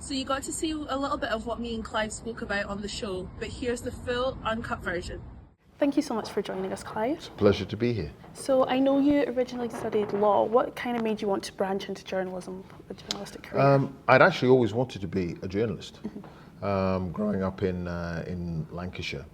So you got to see a little bit of what me and Clive spoke about on the show, but here's the full uncut version. Thank you so much for joining us, Clive. Pleasure to be here. So I know you originally studied law. What kind of made you want to branch into journalism, a journalistic career? I'd actually always wanted to be a journalist, growing up in Lancashire.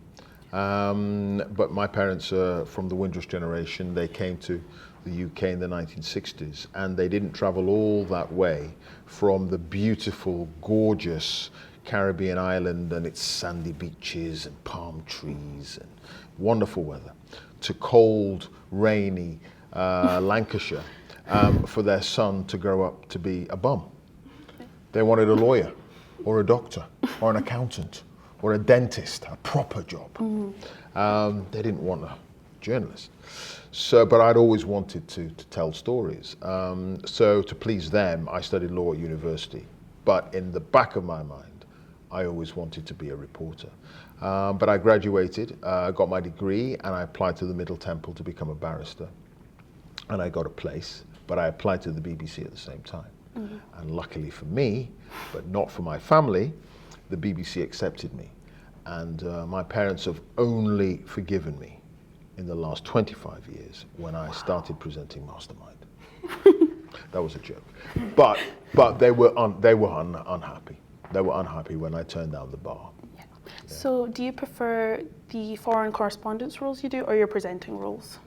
But my parents are from the Windrush generation. They came to the UK in the 1960s, and they didn't travel all that way from the beautiful, gorgeous Caribbean island and its sandy beaches and palm trees and wonderful weather to cold, rainy Lancashire for their son to grow up to be a bum. They wanted a lawyer or a doctor or an accountant or a dentist, a proper job. They didn't want a journalist. So, but I'd always wanted to tell stories. So to please them, I studied law at university. But in the back of my mind, I always wanted to be a reporter. But I graduated, got my degree, and I applied to the Middle Temple to become a barrister. And I got a place, but I applied to the BBC at the same time. And luckily for me, but not for my family, the BBC accepted me. And my parents have only forgiven me in the last 25 years when I started presenting Mastermind. That was a joke. But they were unhappy. They were unhappy when I turned down the bar. Yeah. So do you prefer the foreign correspondence roles you do or your presenting roles?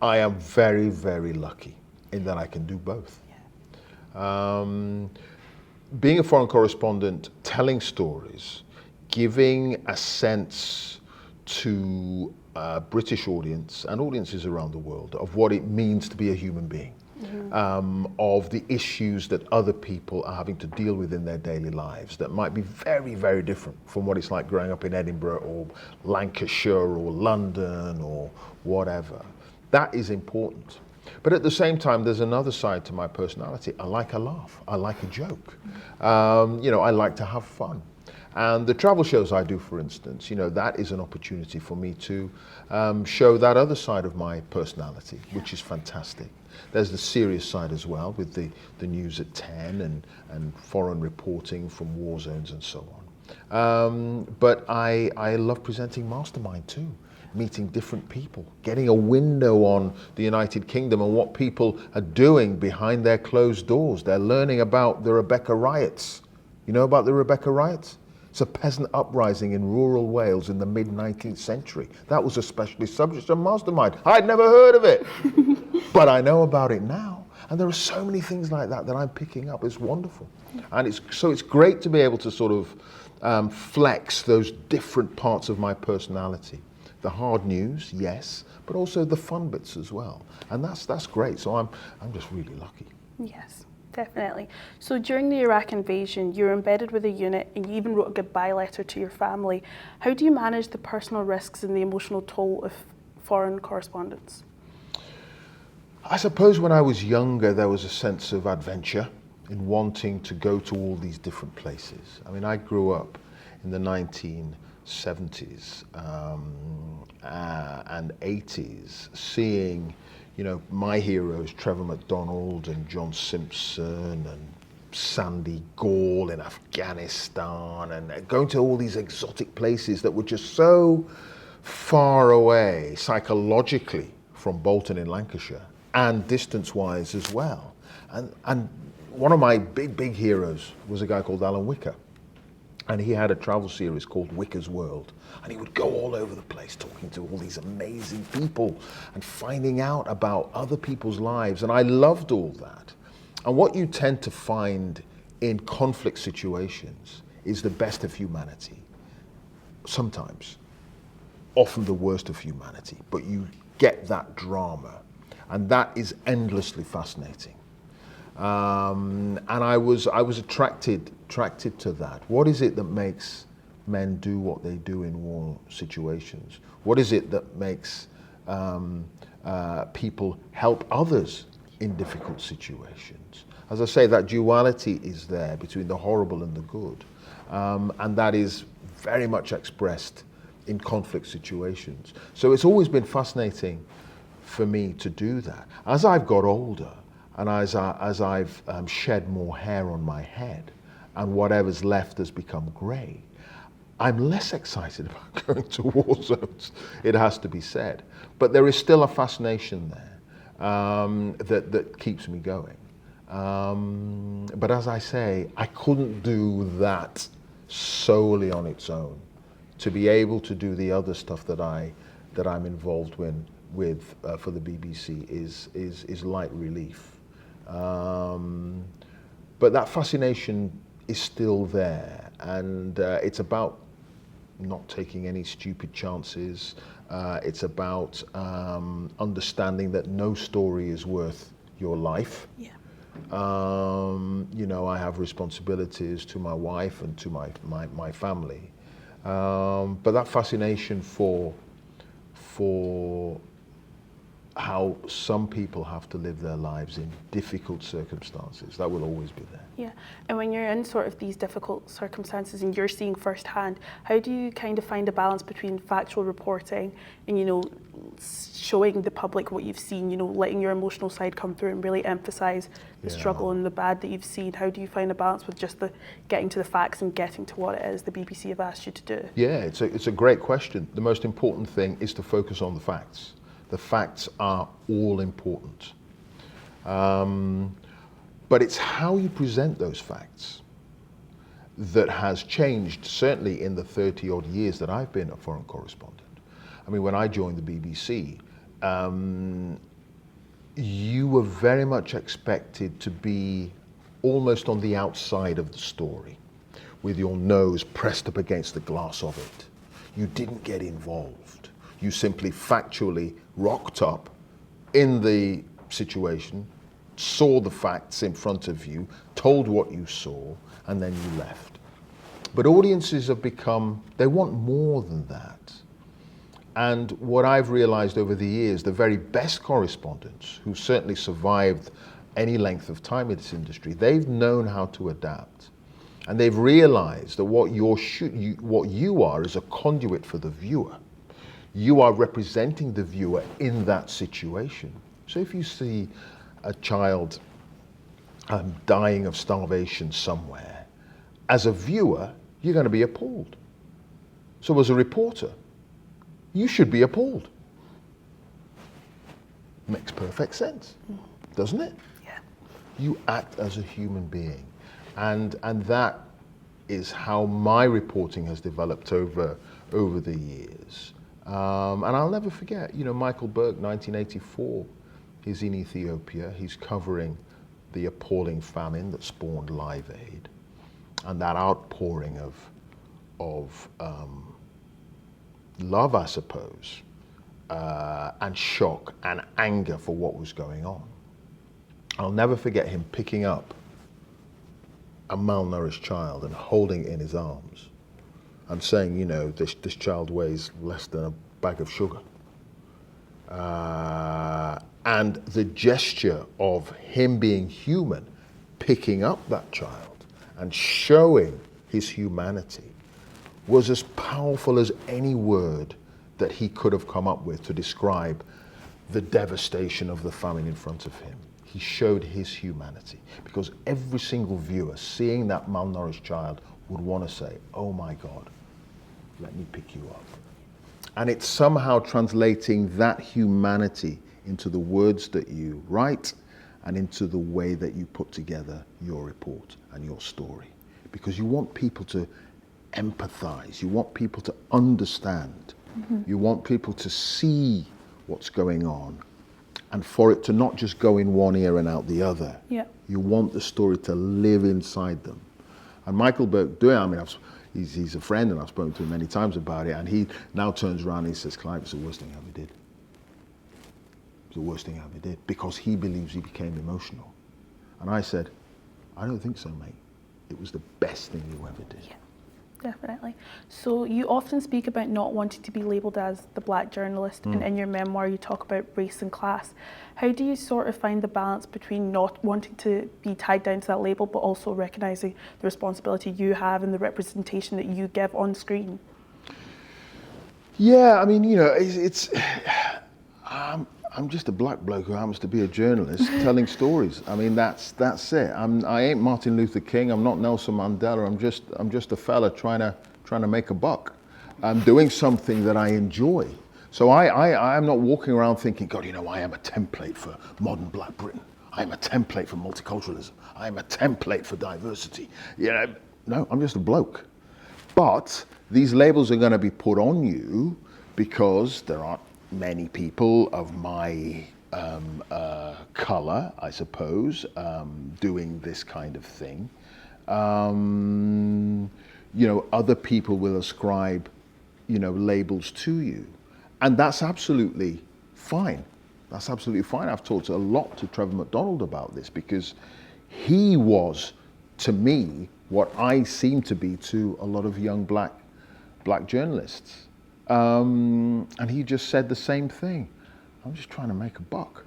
I am very, very lucky in that I can do both. Yeah. Being a foreign correspondent, telling stories, giving a sense to a British audience and audiences around the world of what it means to be a human being, of the issues that other people are having to deal with in their daily lives that might be very, very different from what it's like growing up in Edinburgh or Lancashire or London or whatever. That is important. But at the same time, there's another side to my personality. I like a laugh. I like a joke. I like to have fun. And the travel shows I do, for instance, that is an opportunity for me to show that other side of my personality, which is fantastic. There's the serious side as well, with the news at 10 and foreign reporting from war zones and so on. But I love presenting Mastermind too. Meeting different people, getting a window on the United Kingdom and what people are doing behind their closed doors. They're learning about the Rebecca riots. You know about the Rebecca riots? It's a peasant uprising in rural Wales in the mid-19th century. That was a specialist subject of Mastermind. I'd never heard of it, but I know about it now. And there are so many things like that I'm picking up. It's wonderful. And it's great to be able to sort of flex those different parts of my personality. The hard news, yes, but also the fun bits as well. And that's great. So I'm just really lucky. Yes, definitely. So during the Iraq invasion, you were embedded with a unit and you even wrote a goodbye letter to your family. How do you manage the personal risks and the emotional toll of foreign correspondence? I suppose when I was younger, there was a sense of adventure in wanting to go to all these different places. I mean, I grew up in the 1970s and 80s, seeing, my heroes, Trevor McDonald and John Simpson and Sandy Gall in Afghanistan, and going to all these exotic places that were just so far away psychologically from Bolton in Lancashire and distance-wise as well. And one of my big heroes was a guy called Alan Wicker. And he had a travel series called Wicker's World. And he would go all over the place talking to all these amazing people and finding out about other people's lives. And I loved all that. And what you tend to find in conflict situations is the best of humanity. Sometimes, often the worst of humanity, but you get that drama. And that is endlessly fascinating. And I was attracted to that. What is it that makes men do what they do in war situations? What is it that makes people help others in difficult situations? As I say, that duality is there between the horrible and the good, and that is very much expressed in conflict situations. So it's always been fascinating for me to do that. As I've got older, and as I've shed more hair on my head, and whatever's left has become grey, I'm less excited about going to war zones, it has to be said. But there is still a fascination there that keeps me going. But as I say, I couldn't do that solely on its own. To be able to do the other stuff that I'm involved with for the BBC is light relief. But that fascination is still there, and it's about not taking any stupid chances. It's about understanding that no story is worth your life. Yeah. You know, I have responsibilities to my wife and to my family. But that fascination for how some people have to live their lives in difficult circumstances, that will always be there. Yeah, and when you're in sort of these difficult circumstances and you're seeing firsthand, how do you kind of find a balance between factual reporting and, you know, showing the public what you've seen, you know, letting your emotional side come through and really emphasize the struggle and the bad that you've seen? How do you find a balance with just the getting to the facts and getting to what it is the BBC have asked you to do? Yeah, it's a great question. The most important thing is to focus on the facts. The facts are all important. But it's how you present those facts that has changed, certainly in the 30-odd years that I've been a foreign correspondent. I mean, when I joined the BBC, you were very much expected to be almost on the outside of the story, with your nose pressed up against the glass of it. You didn't get involved. You simply factually rocked up in the situation, saw the facts in front of you, told what you saw, and then you left. But audiences have become, they want more than that. And what I've realized over the years, the very best correspondents who've certainly survived any length of time in this industry, they've known how to adapt. And they've realized that what you are is a conduit for the viewer. You are representing the viewer in that situation. So if you see a child dying of starvation somewhere, as a viewer, you're going to be appalled. So as a reporter, you should be appalled. Makes perfect sense, doesn't it? Yeah. You act as a human being. And that is how my reporting has developed over the years. And I'll never forget, you know, Michael Burke, 1984, he's in Ethiopia, he's covering the appalling famine that spawned Live Aid, and that outpouring of love, I suppose, and shock and anger for what was going on. I'll never forget him picking up a malnourished child and holding it in his arms and saying, you know, this child weighs less than a bag of sugar. And the gesture of him being human, picking up that child and showing his humanity, was as powerful as any word that he could have come up with to describe the devastation of the famine in front of him. He showed his humanity, because every single viewer seeing that malnourished child would want to say, oh my God, let me pick you up. And it's somehow translating that humanity into the words that you write and into the way that you put together your report and your story. Because you want people to empathize, you want people to understand, you want people to see what's going on, and for it to not just go in one ear and out the other. Yeah. You want the story to live inside them. And Michael Burke doing, I mean, he's a friend and I've spoken to him many times about it, and he now turns around and he says, Clive, it's the worst thing I ever did. It's the worst thing I ever did, because he believes he became emotional. And I said, I don't think so, mate. It was the best thing you ever did. Yeah, definitely. So you often speak about not wanting to be labelled as the black journalist, and in your memoir you talk about race and class. How do you sort of find the balance between not wanting to be tied down to that label, but also recognising the responsibility you have and the representation that you give on screen? Yeah, I mean, you know, I'm just a black bloke who happens to be a journalist telling stories. I mean, that's it. I ain't Martin Luther King. I'm not Nelson Mandela. I'm just a fella trying to make a buck. I'm doing something that I enjoy. So I'm not walking around thinking, God, you know, I am a template for modern Black Britain. I am a template for multiculturalism. I am a template for diversity. You know, no, I'm just a bloke. But these labels are going to be put on you because there aren't many people of my colour, I suppose, doing this kind of thing. You know, other people will ascribe, you know, labels to you. And that's absolutely fine. That's absolutely fine. I've talked a lot to Trevor McDonald about this because he was, to me, what I seem to be to a lot of young black journalists. And he just said the same thing. I'm just trying to make a buck.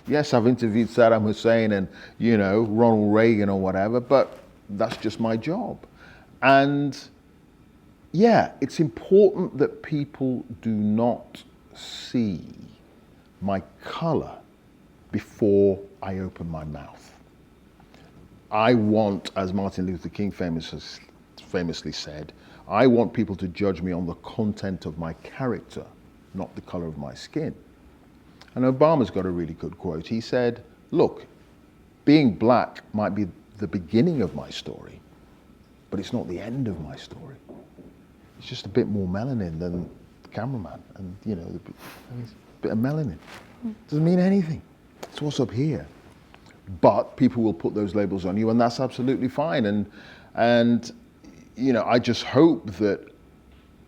Yes, I've interviewed Saddam Hussein and, you know, Ronald Reagan or whatever, but that's just my job. And yeah, it's important that people do not see my colour before I open my mouth. I want, as Martin Luther King famously said, I want people to judge me on the content of my character, not the colour of my skin. And Obama's got a really good quote. He said, look, being black might be the beginning of my story, but it's not the end of my story. It's just a bit more melanin than the cameraman. And, you know, a bit of melanin. Doesn't mean anything. It's what's up here. But people will put those labels on you, and that's absolutely fine. And you know, I just hope that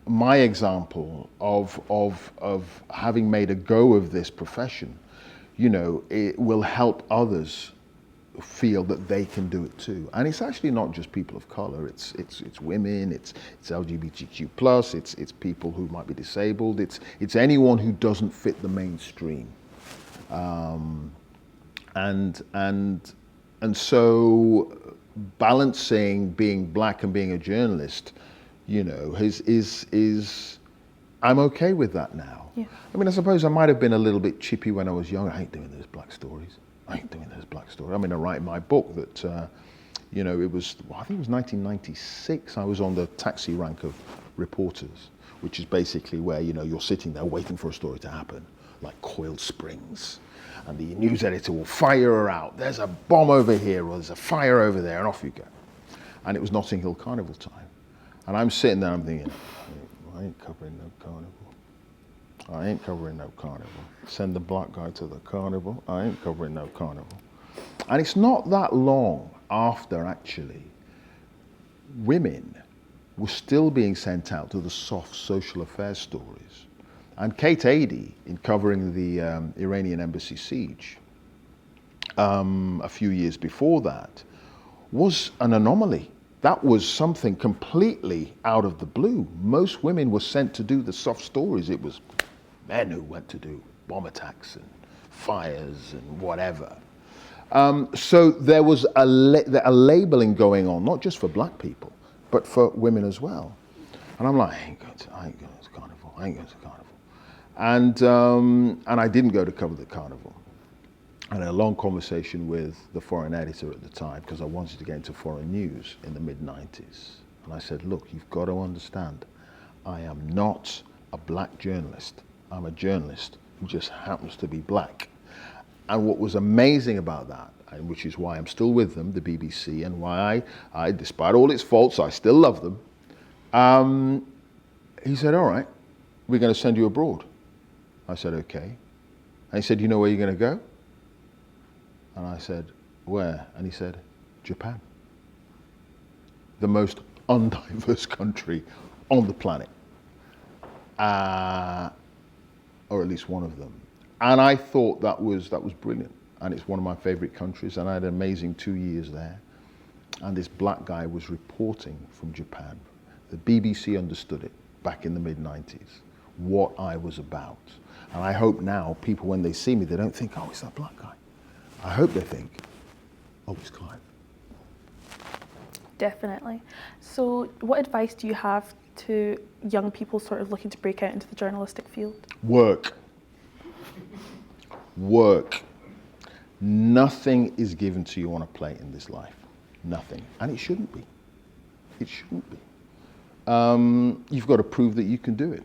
my example of having made a go of this profession, you know, it will help others feel that they can do it too. And it's actually not just people of color, it's women, it's LGBTQ plus, it's people who might be disabled, it's anyone who doesn't fit the mainstream. And so balancing being black and being a journalist, you know, is I'm okay with that now. Yeah. I mean, I suppose I might have been a little bit chippy when I was young. I ain't doing those black stories. I ain't doing those black stories. I mean, I write in my book that, you know, it was, well, I think it was 1996. I was on the taxi rank of reporters, which is basically where, you know, you're sitting there waiting for a story to happen, like Coiled Springs. And the news editor will fire her out. There's a bomb over here, or there's a fire over there, and off you go. And it was Notting Hill Carnival time. And I'm sitting there, I'm thinking, I ain't covering no carnival. I ain't covering no carnival. Send the black guy to the carnival. I ain't covering no carnival. And it's not that long after, actually, women were still being sent out to the soft social affairs stories. And Kate Adie, in covering the Iranian embassy siege a few years before that, was an anomaly. That was something completely out of the blue. Most women were sent to do the soft stories. It was men who went to do bomb attacks and fires and whatever. So there was a labeling going on, not just for black people, but for women as well. And I'm like, I ain't going to the carnival. I ain't going to the carnival. And I didn't go to cover the carnival. I had a long conversation with the foreign editor at the time because I wanted to get into foreign news in the mid-90s. And I said, look, you've got to understand, I am not a black journalist. I'm a journalist who just happens to be black. And what was amazing about that, and which is why I'm still with them, the BBC, and why I despite all its faults, I still love them, he said, all right, we're going to send you abroad. I said, okay. And he said, you know where you're going to go? And I said, where? And he said, Japan. The most undiverse country on the planet. Or at least one of them. And I thought that was brilliant. And it's one of my favorite countries. And I had an amazing 2 years there. And this black guy was reporting from Japan. The BBC understood it back in the mid-90s, what I was about. And I hope now people, when they see me, they don't think, oh, it's that black guy. I hope they think, oh, it's Clive. Definitely. So what advice do you have to young people sort of looking to break out into the journalistic field? Work. Work. Nothing is given to you on a plate in this life. Nothing. And it shouldn't be. It shouldn't be. You've got to prove that you can do it.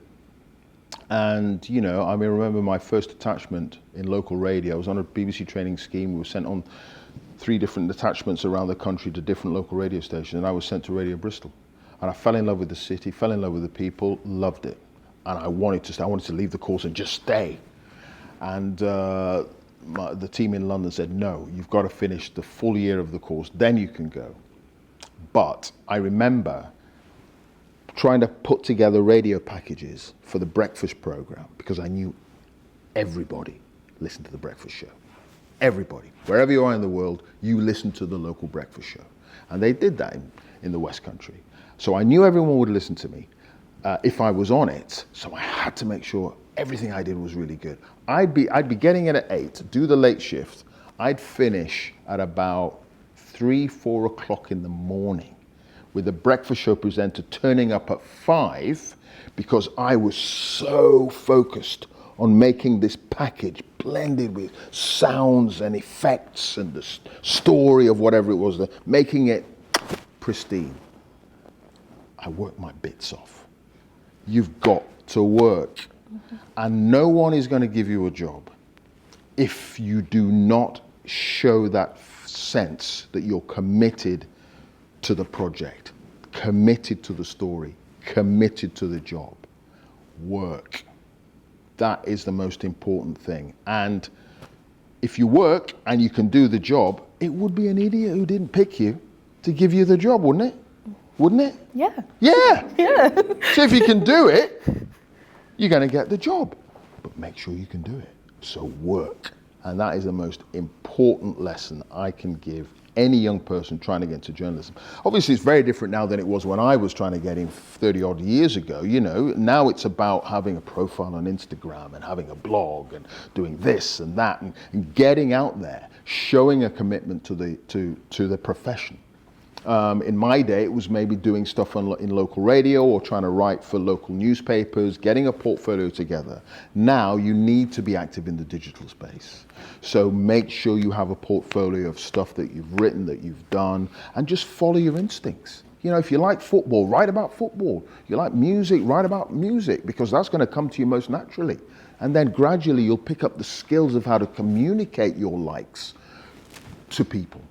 And, you know, I remember my first attachment in local radio. I was on a BBC training scheme. We were sent on 3 different attachments around the country to different local radio stations, and I was sent to Radio Bristol. And I fell in love with the city, fell in love with the people, loved it. And I wanted to stay. I wanted to leave the course and just stay. And the team in London said, no, you've got to finish the full year of the course, then you can go. But I remember trying to put together radio packages for the breakfast program because I knew everybody listened to the breakfast show. Everybody, wherever you are in the world, you listen to the local breakfast show. And they did that in the West Country. So I knew everyone would listen to me if I was on it. So I had to make sure everything I did was really good. I'd be getting in at 8, do the late shift. I'd finish at about 3, 4 o'clock in the morning with the breakfast show presenter turning up at 5 because I was so focused on making this package blended with sounds and effects and the story of whatever it was, making it pristine. I worked my bits off. You've got to work. Mm-hmm. And no one is going to give you a job if you do not show that sense that you're committed to the project, committed to the story, committed to the job. Work. That is the most important thing. And if you work and you can do the job, it would be an idiot who didn't pick you to give you the job, wouldn't it? Wouldn't it? Yeah. Yeah. Yeah. So if you can do it, you're going to get the job. But make sure you can do it. So work. And that is the most important lesson I can give any young person trying to get into journalism. Obviously, it's very different now than it was when I was trying to get in 30 odd years ago. You know, now it's about having a profile on Instagram and having a blog and doing this and that and getting out there, showing a commitment to the profession. In my day, it was maybe doing stuff in local radio or trying to write for local newspapers, getting a portfolio together. Now you need to be active in the digital space. So make sure you have a portfolio of stuff that you've written, that you've done, and just follow your instincts. You know, if you like football, write about football. You like music, write about music, because that's going to come to you most naturally. And then gradually you'll pick up the skills of how to communicate your likes to people.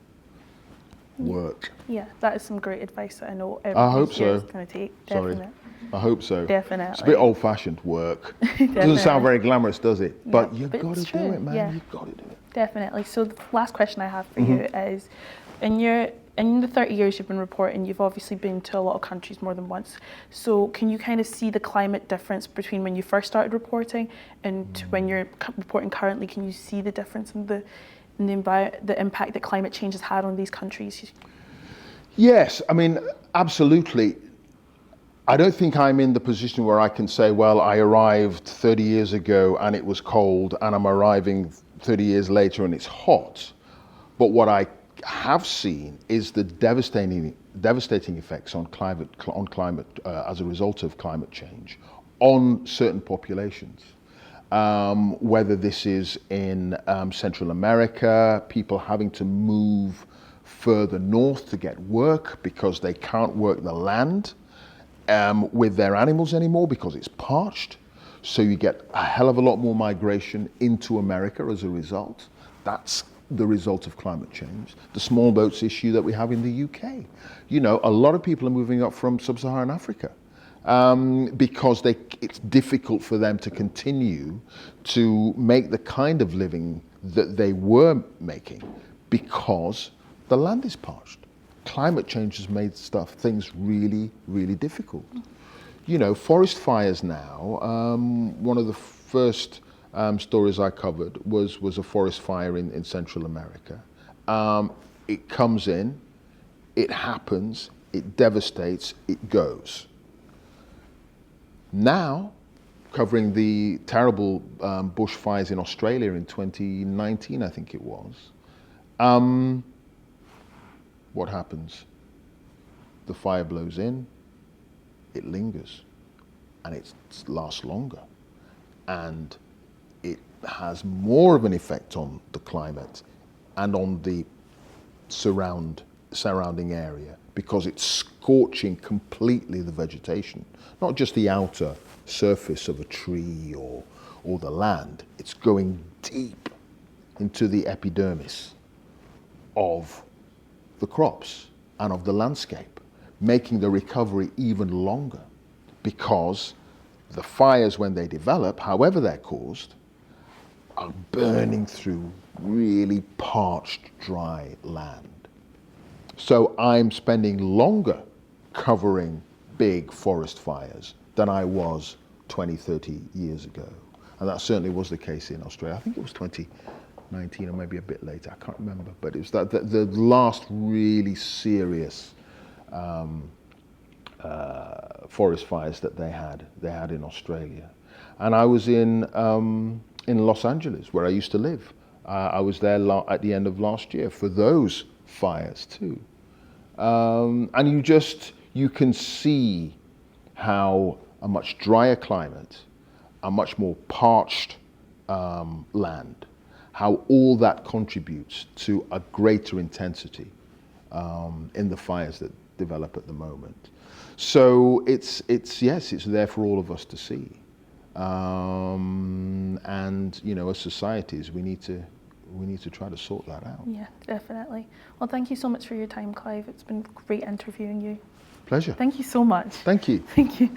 Work. Yeah, that is some great advice that I know everybody here is going to take. Definitely. Sorry. I hope so. Definitely. It's a bit old-fashioned, work. Doesn't sound very glamorous, does it? Yeah, but you've got to true. do it, man. Yeah. You've got to do it. Definitely. So the last question I have for you is, in the 30 years you've been reporting, you've obviously been to a lot of countries more than once. So can you kind of see the climate difference between when you first started reporting and when you're reporting currently? Can you see the difference in the impact that climate change has had on these countries? Yes, I mean, absolutely. I don't think I'm in the position where I can say, well, I arrived 30 years ago and it was cold, and I'm arriving 30 years later and it's hot. But what I have seen is the devastating effects on climate as a result of climate change on certain populations. Whether this is in Central America, people having to move further north to get work because they can't work the land with their animals anymore because it's parched. So you get a hell of a lot more migration into America as a result. That's the result of climate change. The small boats issue that we have in the UK. You know, a lot of people are moving up from sub-Saharan Africa. Because it's difficult for them to continue to make the kind of living that they were making because the land is parched. Climate change has made things really, really difficult. You know, forest fires now, one of the first stories I covered was a forest fire in Central America. It comes in, it happens, it devastates, it goes. Now, covering the terrible bushfires in Australia in 2019, I think it was, what happens? The fire blows in, it lingers, and it lasts longer, and it has more of an effect on the climate and on the surrounding area, because it's scorching completely the vegetation, not just the outer surface of a tree or the land. It's going deep into the epidermis of the crops and of the landscape, making the recovery even longer, because the fires, when they develop, however they're caused, are burning through really parched, dry land. So I'm spending longer covering big forest fires than I was 20, 30 years ago. And that certainly was the case in Australia. I think it was 2019 or maybe a bit later, I can't remember. But it was the last really serious forest fires that they had in Australia. And I was in Los Angeles, where I used to live. I was there at the end of last year for those fires too. And you can see how a much drier climate, a much more parched land, how all that contributes to a greater intensity in the fires that develop at the moment. So it's there for all of us to see. And as societies, we need to try to sort that out. Yeah, definitely. Well, thank you so much for your time, Clive. It's been great interviewing you. Pleasure. Thank you so much. Thank you. Thank you.